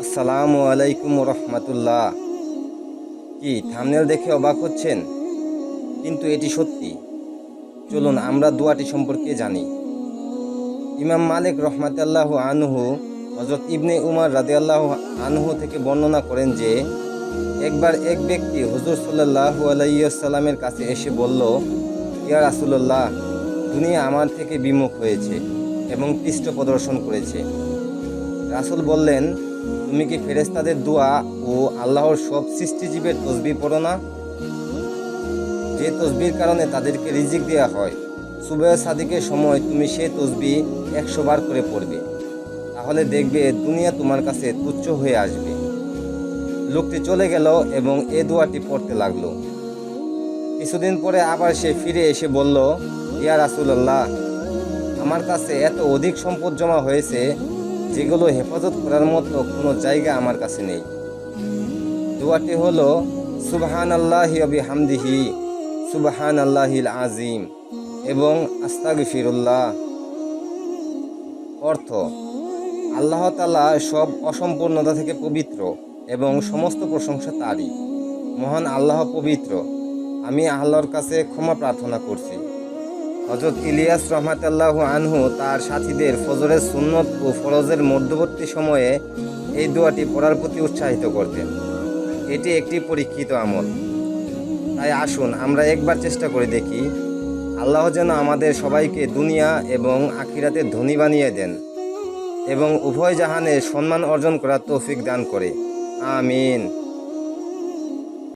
আসসালামু আলাইকুম রহমতুল্লাহ। কি থাম্বনেল দেখে অবাক হচ্ছেন? কিন্তু এটি সত্যি। চলুন আমরা দোয়াটি সম্পর্কে জানি। ইমাম মালিক রহমাতুল্লাহু আনহু হযরত ইবনে উমর রাদিয়াল্লাহু আনহু থেকে বর্ণনা করেন যে একবার এক ব্যক্তি হুজুর সাল্লাল্লাহু আলাইহি ওয়াসাল্লামের কাছে এসে বলল, ইয়া রাসূলুল্লাহ, দুনিয়া আমার থেকে বিমুখ হয়েছে এবং পৃষ্ঠ প্রদর্শন করেছে। রাসূল বললেন, তুমি কি ফেরেশতাদের দোয়া ও আল্লাহর সব সৃষ্টিজীবের তসবিহ পড়ো না? যে তসবির কারণে তাদেরকে রিজিক দেওয়া হয়। সুবহ সাদিকের সময় তুমি সেই তসবিহ 100 বার করে পড়বে, তাহলে দেখবে দুনিয়া তোমার কাছে তুচ্ছ হয়ে আসবে। লোকটি চলে গেল এবং এ দোয়াটি পড়তে লাগলো। কিছুদিন পরে আবার সে ফিরে এসে বলল, ইয়া রাসূলুল্লাহ, আমার কাছে এত অধিক সম্পদ জমা হয়েছে যেগুলো হেফাজত করার মতো কোনো জায়গা আমার কাছে নেই। দোয়াটি হলো সুবহানাল্লাহি ওয়া বিহামদিহি সুবহানাল্লাহিল আযীম এবং আস্তাগফিরুল্লাহ। অর্থ: আল্লাহ তাআলা সব অসম্পূর্ণতা থেকে পবিত্র এবং সমস্ত প্রশংসা তারই। মহান আল্লাহ পবিত্র, আমি আল্লাহর কাছে ক্ষমা প্রার্থনা করছি। হযরত ইলিয়াস রাহমাতুল্লাহু আনহু তার সাথীদের ফজরের সুন্নত ও ফরজের মধ্যবর্তী সময়ে এই দোয়াটি পড়ার প্রতি উৎসাহিত করতেন। এটি একটি পরীক্ষিত আমল। তাই আসুন আমরা একবার চেষ্টা করে দেখি। আল্লাহ যেন আমাদের সবাইকে দুনিয়া এবং আখিরাতে ধনী বানিয়ে দেন এবং উভয় জাহানে সম্মান অর্জন করার তৌফিক দান করে। আমিন।